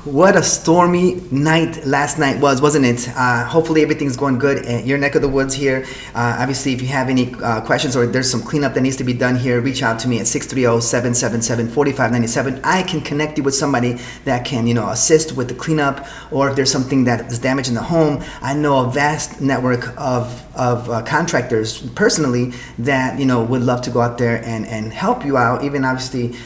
what a stormy night last night was, wasn't it? Hopefully everything's going good in your neck of the woods here. Obviously, if you have any questions or there's some cleanup that needs to be done here, reach out to me at 630-777-4597. I can connect you with somebody that can, assist with the cleanup, or if there's something that is damaged in the home. I know a vast network of contractors personally that, would love to go out there and help you out, even obviously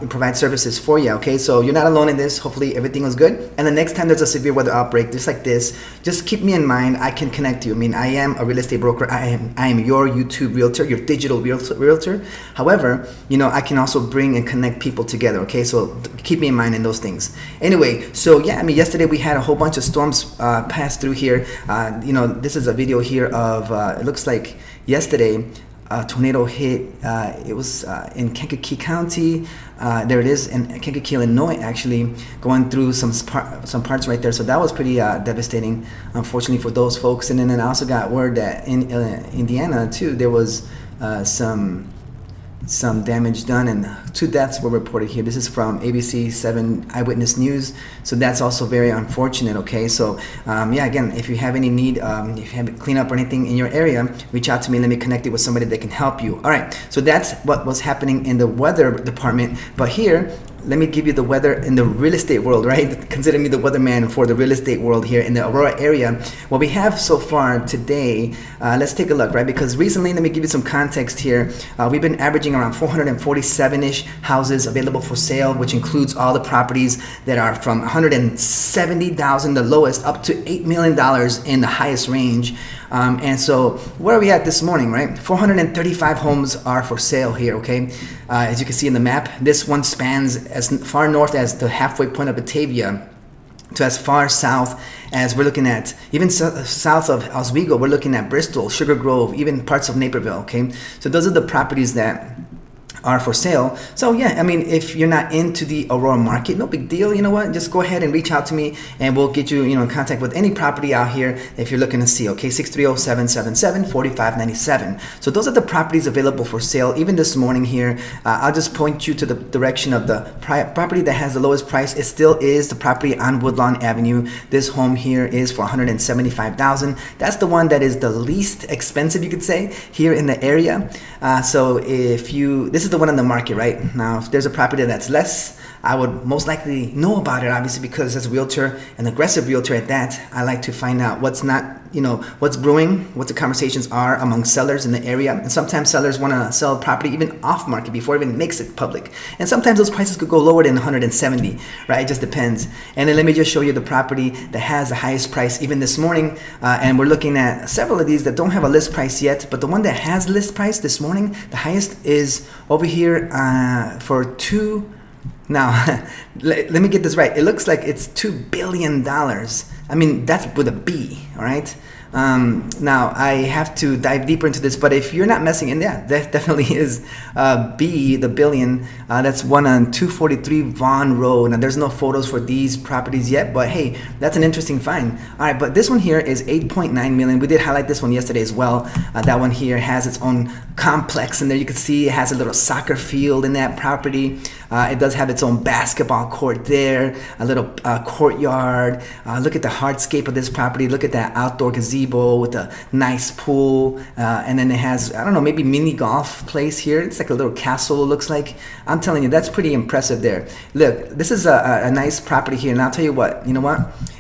provide services for you, okay? So you're not alone in this. Hopefully everything was good. And the next time there's a severe weather outbreak just like this, just keep me in mind. I can connect you. I mean, I am a real estate broker. I am your YouTube realtor, your digital realtor. However, I can also bring and connect people together, okay? So keep me in mind in those things. Anyway, so yeah, yesterday we had a whole bunch of storms pass through here. This is a video here of, it looks like yesterday, a tornado hit. It was in Kankakee County. There it is in Kankakee, Illinois, actually going through some parts right there. So that was pretty devastating, unfortunately, for those folks. And then I also got word that in Indiana too, there was some damage done, and 2 deaths were reported here. This is from ABC 7 Eyewitness News. So that's also very unfortunate, okay? So yeah, again, if you have any need, if you have cleanup or anything in your area, reach out to me. Let me connect you with somebody that can help you. All right, so that's what was happening in the weather department. But here, let me give you the weather in the real estate world, right? Consider me the weatherman for the real estate world here in the Aurora area. What we have so far today, let's take a look, right? Because recently, let me give you some context here. We've been averaging around 447-ish houses available for sale, which includes all the properties that are from $170,000, the lowest, up to $8 million in the highest range. And so where are we at this morning, right? 435 homes are for sale here, okay? As you can see in the map, this one spans as far north as the halfway point of Batavia to as far south as we're looking at, even south of Oswego, we're looking at Bristol, Sugar Grove, even parts of Naperville, okay? So those are the properties that are for sale. So yeah, if you're not into the Aurora market, no big deal. You know what? Just go ahead and reach out to me, and we'll get you, in contact with any property out here if you're looking to see. Okay, 630-777-4597. So those are the properties available for sale. Even this morning here, I'll just point you to the direction of the property that has the lowest price. It still is the property on Woodlawn Avenue. This home here is for $175,000. That's the one that is the least expensive, you could say, here in the area. So this is the one on the market right now. If there's a property that's less, I would most likely know about it, obviously, because as a realtor, an aggressive realtor at that, I like to find out what's not, what's brewing, what the conversations are among sellers in the area. And sometimes sellers want to sell property even off market before it even makes it public. And sometimes those prices could go lower than 170, right? It just depends. And then let me just show you the property that has the highest price even this morning. And we're looking at several of these that don't have a list price yet, but the one that has list price this morning, the highest is over here for now, let me get this right. It looks like it's $2 billion. That's with a B, all right? Now, I have to dive deeper into this, but if you're not messing in, yeah, that definitely is B, the billion. That's one on 243 Vaughn Road. Now, there's no photos for these properties yet, but hey, that's an interesting find. All right, but this one here is 8.9 million. We did highlight this one yesterday as well. That one here has its own complex, and there you can see it has a little soccer field in that property. It does have its own basketball court there, a little courtyard. Look at the hardscape of this property. Look at that outdoor gazebo with a nice pool, and then it has, I don't know, maybe mini golf place here. It's like a little castle, it looks like. I'm telling you, that's pretty impressive there. Look, this is a nice property here, and I'll tell you what,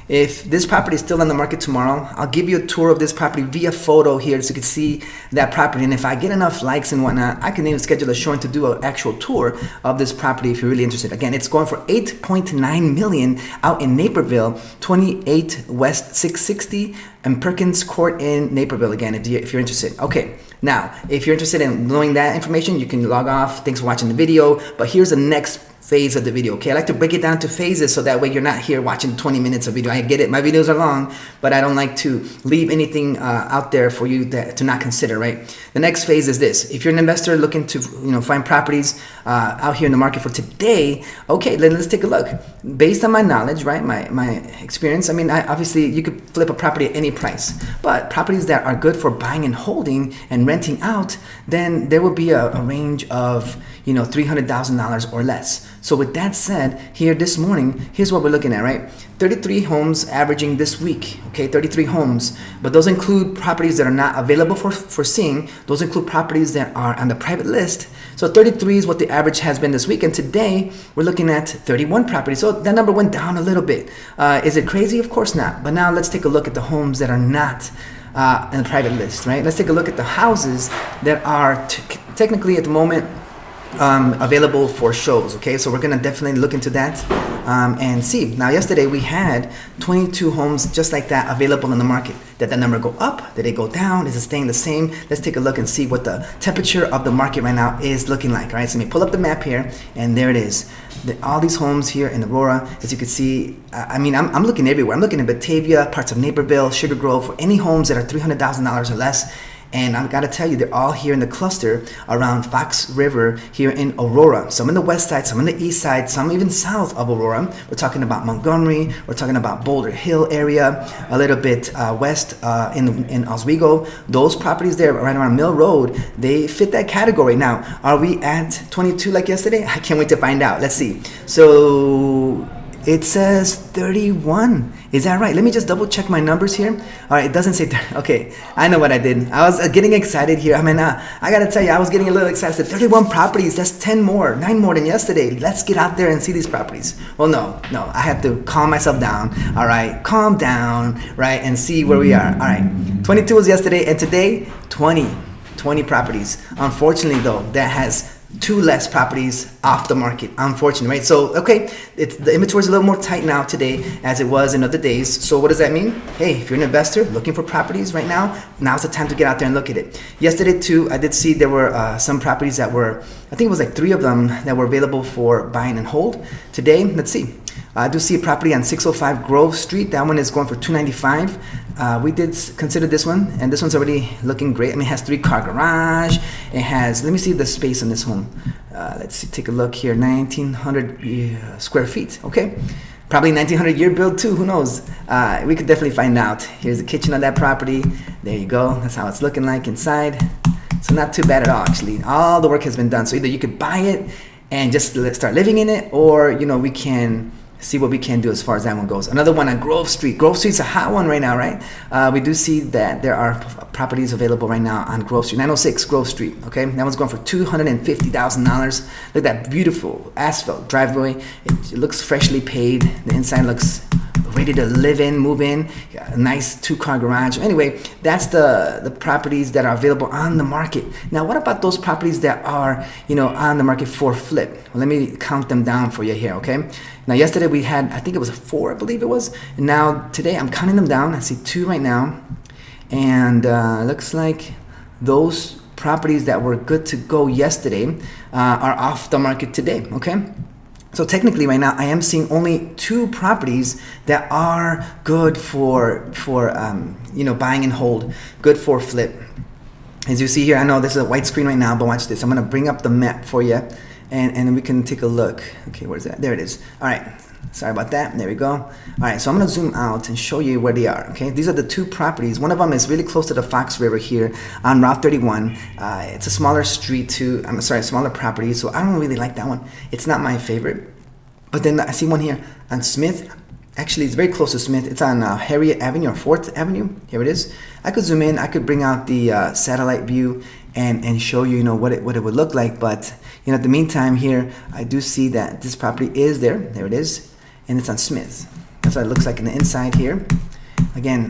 if this property is still on the market tomorrow, I'll give you a tour of this property via photo here so you can see that property. And if I get enough likes and whatnot, I can even schedule a showing to do an actual tour of this property if you're really interested. Again, it's going for $8.9 million out in Naperville, 28 West 660 and Perkins Court in Naperville, again, if you're interested. Okay, now, if you're interested in knowing that information, you can log off. Thanks for watching the video. But here's the next phase of the video, okay? I like to break it down to phases so that way you're not here watching 20 minutes of video. I get it, my videos are long, but I don't like to leave anything out there for you to not consider, right? The next phase is this. If you're an investor looking to find properties out here in the market for today, okay, let's take a look. Based on my knowledge, right, my experience, obviously you could flip a property at any price, but properties that are good for buying and holding and renting out, then there will be a range of $300,000 or less. So with that said, here this morning, here's what we're looking at, right? 33 homes averaging this week, okay, 33 homes, but those include properties that are not available for seeing. Those include properties that are on the private list. So 33 is what the average has been this week, and today we're looking at 31 properties. So that number went down a little bit. Is it crazy? Of course not. But now let's take a look at the homes that are not in the private list, right? Let's take a look at the houses that are technically at the moment available for shows. Okay, so we're gonna definitely look into that and see. Now yesterday we had 22 homes just like that available in the market. Did that number go up? Did it go down? Is it staying the same? Let's take a look and see what the temperature of the market right now is looking like. All right, so let me pull up the map here, and there it is. All these homes here in Aurora, as you can see, I'm looking everywhere. I'm looking in Batavia, parts of Naperville, Sugar Grove, for any homes that are $300,000 or less. And I've got to tell you, they're all here in the cluster around Fox River here in Aurora. Some in the west side, some in the east side, some even south of Aurora. We're talking about Montgomery. We're talking about Boulder Hill area, a little bit west in Oswego. Those properties there right around Mill Road, they fit that category. Now, are we at 22 like yesterday? I can't wait to find out. Let's see. So it says 31. Is that right? Let me just double check my numbers here. All right, it doesn't say 30. Okay, I know what I did. I was getting excited here. I gotta tell you, I was getting a little excited. 31 properties, that's 9 more than yesterday. Let's get out there and see these properties. Well, no, I had to calm myself down. All right, calm down, right, and see where we are. All right, 22 was yesterday, and today, 20 properties. Unfortunately, though, that has 2 less properties off the market, unfortunately, right? So, okay, the inventory is a little more tight now today as it was in other days. So what does that mean? Hey, if you're an investor looking for properties right now, now's the time to get out there and look at it. Yesterday too, I did see there were some properties that were, I think it was like 3 of them that were available for buying and hold. Today, let's see. I do see a property on 605 Grove Street. That one is going for $295. We did consider this one, and this one's already looking great. It has 3-car garage. It has, let me see the space in this home. Let's see, take a look here, 1,900 square feet. Okay, probably 1,900 year build too. Who knows? We could definitely find out. Here's the kitchen on that property. There you go. That's how it's looking like inside. So not too bad at all, actually. All the work has been done. So either you could buy it and just start living in it, or we can see what we can do as far as that one goes. Another one on Grove Street. Grove Street's a hot one right now, right? We do see that there are properties available right now on Grove Street, 906 Grove Street, okay? That one's going for $250,000. Look at that beautiful asphalt driveway. It looks freshly paved. The inside looks ready to live in, move in. A nice 2-car garage. Anyway, that's the properties that are available on the market. Now, what about those properties that are, on the market for flip? Well, let me count them down for you here, okay? Now, yesterday we had, I think it was 4, I believe it was. And now, today I'm counting them down. I see 2 right now. And looks like those properties that were good to go yesterday are off the market today, okay? So technically right now I am seeing only 2 properties that are good for buying and hold, good for flip. As you see here, I know this is a white screen right now, but watch this. I'm gonna bring up the map for you, and then we can take a look. Okay, where's that? There it is. All right, sorry about that. There we go. All right, so I'm gonna zoom out and show you where they are. Okay, these are the 2 properties. One of them is really close to the Fox River here on Route 31. It's a smaller street too. Smaller property. So I don't really like that one. It's not my favorite. But then I see one here on Smith. Actually, it's very close to Smith. It's on Harriet Avenue or 4th Avenue. Here it is. I could zoom in. I could bring out the satellite view and show you, what it would look like. But at the meantime here, I do see that this property is there. There it is, and it's on Smith. That's what it looks like in the inside here. Again,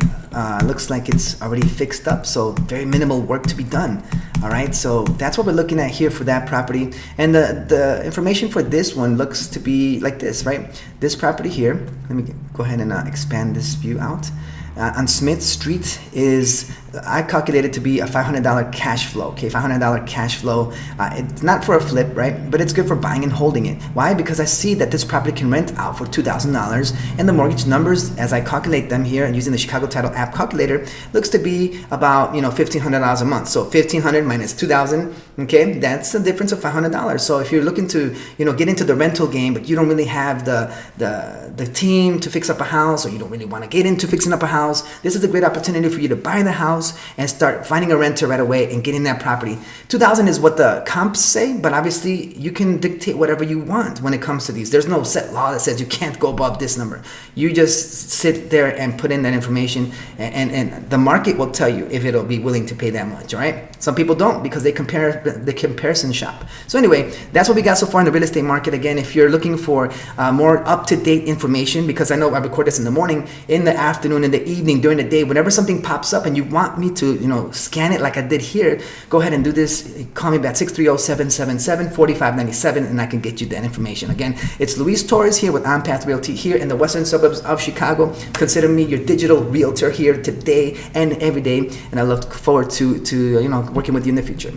looks like it's already fixed up, so very minimal work to be done. All right, so that's what we're looking at here for that property. And the information for this one looks to be like this, right? This property here, let me go ahead and expand this view out. On Smith Street is, I calculated to be a $500 cash flow. Okay, $500 cash flow. It's not for a flip, right? But it's good for buying and holding it. Why? Because I see that this property can rent out for $2,000, and the mortgage numbers, as I calculate them here and using the Chicago Title app calculator, looks to be about $1,500 a month. So $1,500 minus $2,000. Okay, that's a difference of $500. So if you're looking to get into the rental game, but you don't really have the team to fix up a house, or you don't really want to get into fixing up a house, this is a great opportunity for you to buy the house, house and start finding a renter right away and getting that property. 2,000 is what the comps say, but obviously you can dictate whatever you want when it comes to these. There's no set law that says you can't go above this number. You just sit there and put in that information, and the market will tell you if it'll be willing to pay that much. All right. Some people don't because they compare the comparison shop. So anyway, that's what we got so far in the real estate market. Again, if you're looking for more up-to-date information, because I know I record this in the morning, in the afternoon, in the evening, during the day, whenever something pops up and you want me to, scan it like I did here, go ahead and do this. Call me back 630-777-4597 and I can get you that information. Again, it's Luis Torres here with On Path Realty here in the Western Suburbs of Chicago. Consider me your digital realtor here today and every day, and I look forward to working with you in the future.